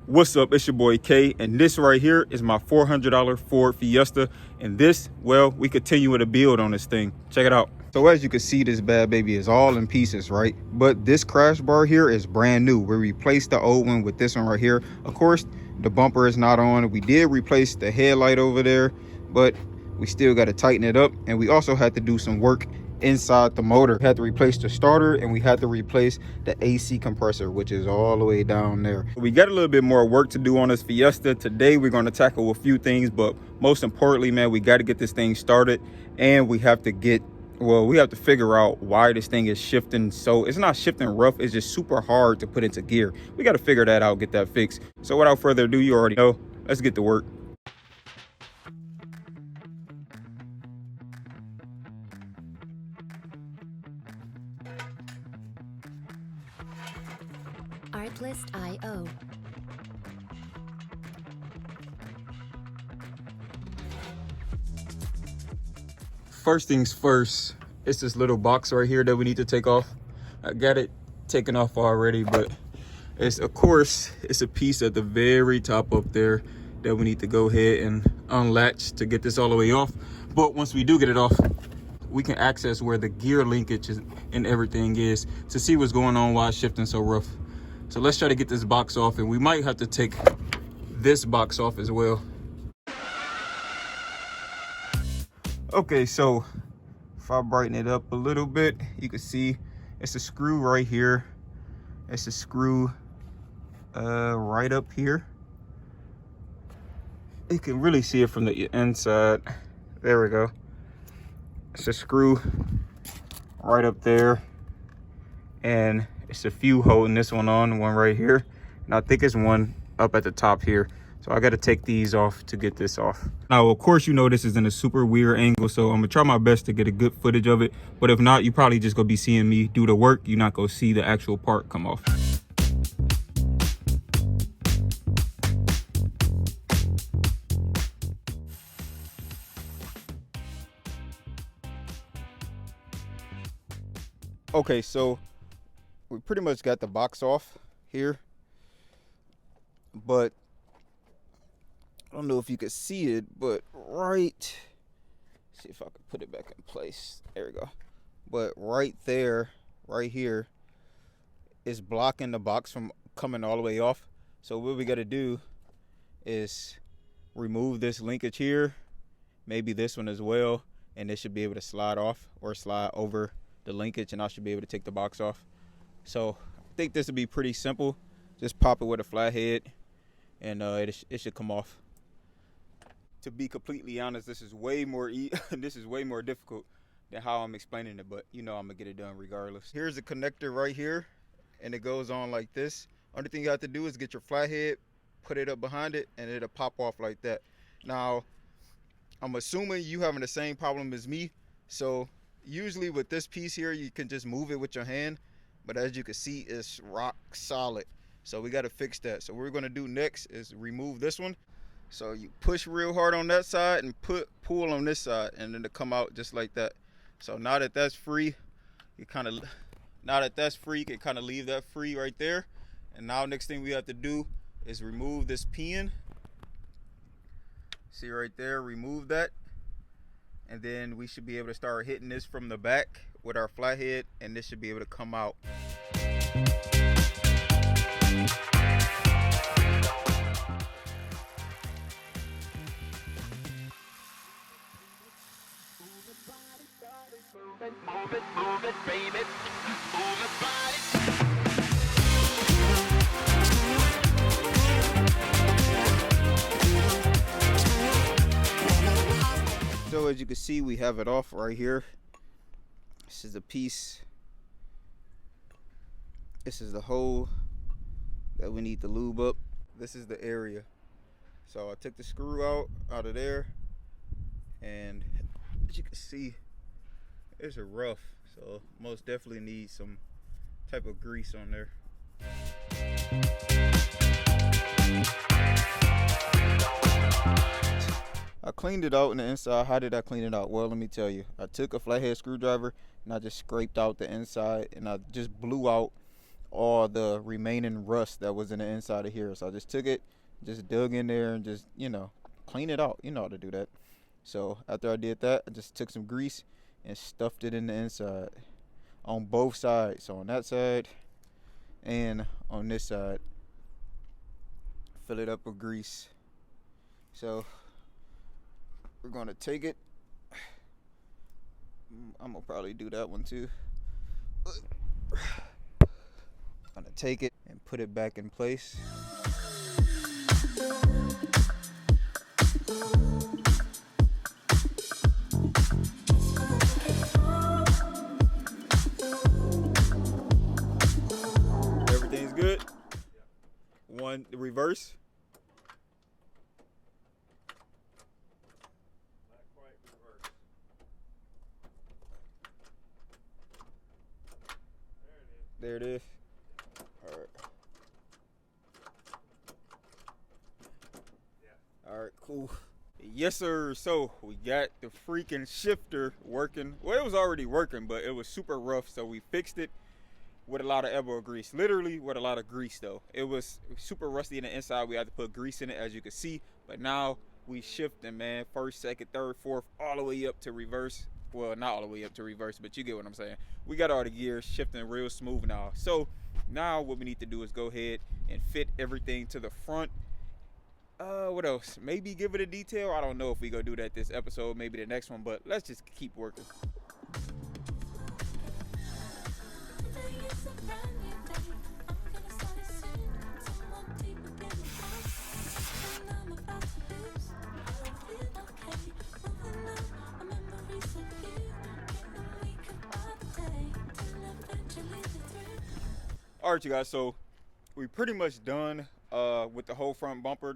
What's up, it's your boy K, and this right here is my $400 Ford Fiesta, and this, well, we continue with a build on this thing. Check it out. So as you can see, this bad baby is all in pieces, right? But this crash bar here is brand new. We replaced the old one with this one right here. Of course, the bumper is not on. We did replace the headlight over there, but we still got to tighten it up, and we also had to do some work inside the motor. We had to replace the starter, and we had to replace the AC compressor, which is all the way down there. We got a little bit more work to do on this Fiesta. Today we're going to tackle a few things, but most importantly, man, we got to get this thing started, and we have to figure out why this thing is shifting. So it's not shifting rough, it's just super hard to put into gear. We got to figure that out, get that fixed. So without further ado, you already know, let's get to work. Artlist.io. First things first, it's this little box right here that we need to take off. I got it taken off already, but it's a piece at the very top up there that we need to go ahead and unlatch to get this all the way off. But once we do get it off, we can access where the gear linkage and everything is to see what's going on, why it's shifting so rough. So let's try to get this box off, and we might have to take this box off as well. Okay, so if I brighten it up a little bit, you can see it's a screw right here. It's a screw right up here. You can really see it from the inside. There we go. It's a screw right up there, and it's a few holding this one on, one right here, and I think it's one up at the top here. So I got to take these off to get this off. Now, of course, you know this is in a super weird angle, so I'm gonna try my best to get a good footage of it. But if not, you probably just gonna be seeing me do the work. You're not gonna see the actual part come off. Okay, so we pretty much got the box off here, but I don't know if you can see it, but see if I can put it back in place. There we go. But right there, right here, is blocking the box from coming all the way off. So what we got to do is remove this linkage here, maybe this one as well, and this should be able to slide off or slide over the linkage, and I should be able to take the box off. So I think this would be pretty simple. Just pop it with a flathead, and it should come off. To be completely honest, this is way more difficult than how I'm explaining it, but you know I'm gonna get it done regardless. Here's the connector right here, and it goes on like this. Only thing you have to do is get your flathead, put it up behind it, and it'll pop off like that. Now, I'm assuming you having the same problem as me, so usually with this piece here, you can just move it with your hand, but as you can see, it's rock solid. So we got to fix that. So what we're going to do next is remove this one. So you push real hard on that side and pull on this side, and then it'll come out just like that. So now that that's free, you can kind of leave that free right there. And now next thing we have to do is remove this pin. See right there, remove that. And then we should be able to start hitting this from the back with our flathead, and this should be able to come out. Move it, baby. Move it, body. So as you can see, we have it off right here. This is the piece. This is the hole that we need to lube up. This is the area. So I took the screw out of there, and as you can see, it's a rough. So most definitely need some type of grease on there. I cleaned it out on the inside. How did I clean it out? Well, let me tell you. I took a flathead screwdriver and I just scraped out the inside, and I just blew out all the remaining rust that was in the inside of here. So I just took it, just dug in there and just, clean it out. You know how to do that. So after I did that, I just took some grease and stuffed it in the inside on both sides. So on that side and on this side, fill it up with grease. So we're gonna take it. I'm gonna probably do that one too. I'm gonna take it and put it back in place. Everything's good. One, the reverse. Not quite reverse. There it is. There it is. All right. Yeah. All right, cool. Yes, sir. So we got the freaking shifter working. Well, it was already working, but it was super rough. So we fixed it with a lot of elbow grease. Literally with a lot of grease, though. It was super rusty in the inside. We had to put grease in it, as you can see. But now we shifting, man. First, second, third, fourth, all the way up to reverse. Well, not all the way up to reverse, but you get what I'm saying. We got all the gears shifting real smooth now. So now what we need to do is go ahead and fit everything to the front. What else? Maybe give it a detail. I don't know if we go do that this episode, maybe the next one, but let's just keep working. All right, you guys, so we pretty much done with the whole front bumper.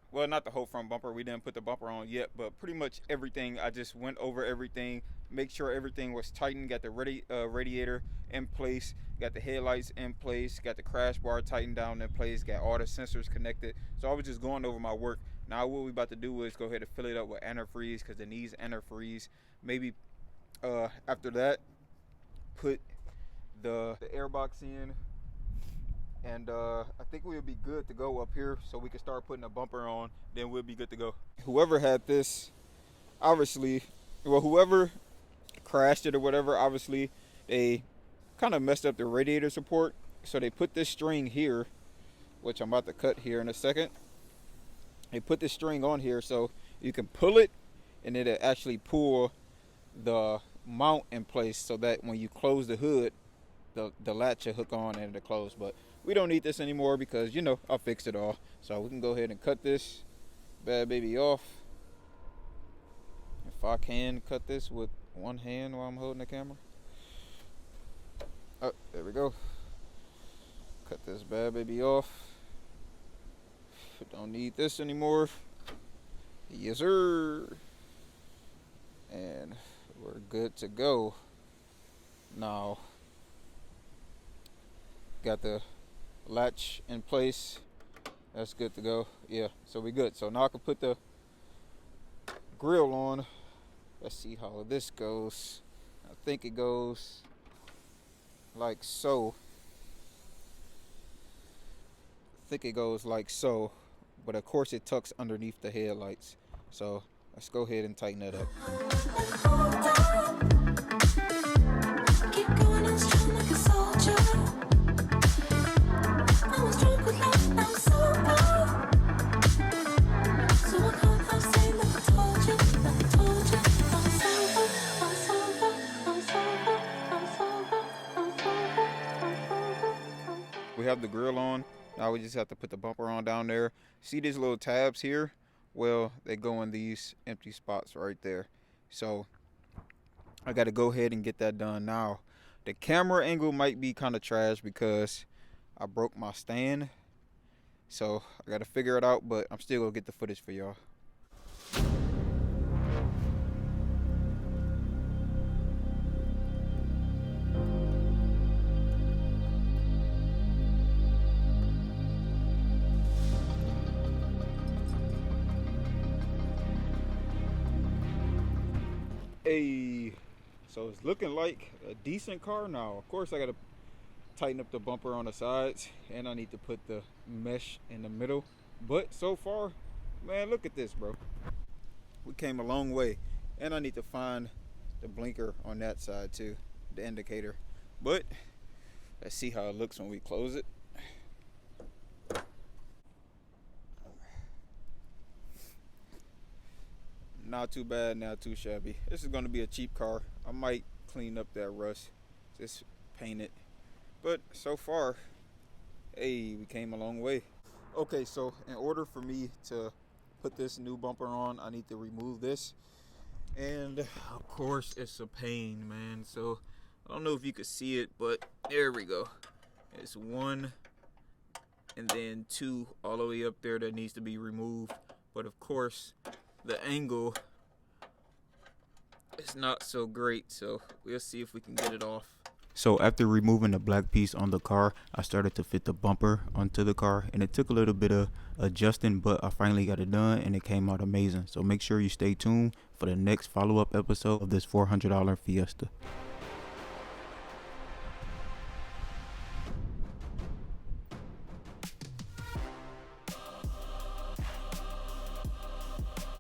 Well, not the whole front bumper, we didn't put the bumper on yet, but pretty much everything. I just went over everything, make sure everything was tightened, got the radiator in place, got the headlights in place, got the crash bar tightened down in place, got all the sensors connected. So I was just going over my work. Now what we about to do is go ahead and fill it up with antifreeze, because it needs antifreeze. Maybe after that, put the air box in. And I think we'll be good to go up here, so we can start putting a bumper on. Then we'll be good to go. Whoever had this, obviously, well, whoever crashed it or whatever, obviously, they kind of messed up the radiator support. So they put this string here, which I'm about to cut here in a second. They put this string on here so you can pull it, and it'll actually pull the mount in place so that when you close the hood, the latch will hook on and it'll close. But we don't need this anymore because, I fixed it all. So we can go ahead and cut this bad baby off. If I can cut this with one hand while I'm holding the camera. Oh, there we go. Cut this bad baby off. Don't need this anymore. Yes, sir. And we're good to go. Now, got the latch in place. That's good to go. Yeah, so we good. So now I can put the grill on. Let's see how this goes. I think it goes like so. But of course it tucks underneath the headlights. So let's go ahead and tighten that up. Keep going on strong like a soldier. I was drunk with love, now I'm sober. So I can't help saying like I told you, I'm sober, I'm sober, I'm sober, I'm sober, I'm sober, I'm sober. We have the grill on. Now we just have to put the bumper on down there. See these little tabs here? Well, they go in these empty spots right there. So I got to go ahead and get that done now. The camera angle might be kind of trash because I broke my stand. So I got to figure it out, but I'm still going to get the footage for y'all. Hey, so it's looking like a decent car now. Of course, I gotta tighten up the bumper on the sides, and I need to put the mesh in the middle. But so far, man, look at this, bro. We came a long way, and I need to find the blinker on that side too, the indicator. But let's see how it looks when we close it. Not too bad, not too shabby. This is going to be a cheap car. I might clean up that rust, just paint it. But so far, hey, we came a long way. Okay, so in order for me to put this new bumper on, I need to remove this. And of course, it's a pain, man. So I don't know if you could see it, but there we go. It's one and then two all the way up there that needs to be removed. But of course, the angle is not so great, so we'll see if we can get it off. So after removing the black piece on the car, I started to fit the bumper onto the car, and it took a little bit of adjusting, but I finally got it done and it came out amazing. So make sure you stay tuned for the next follow-up episode of this $400 Fiesta.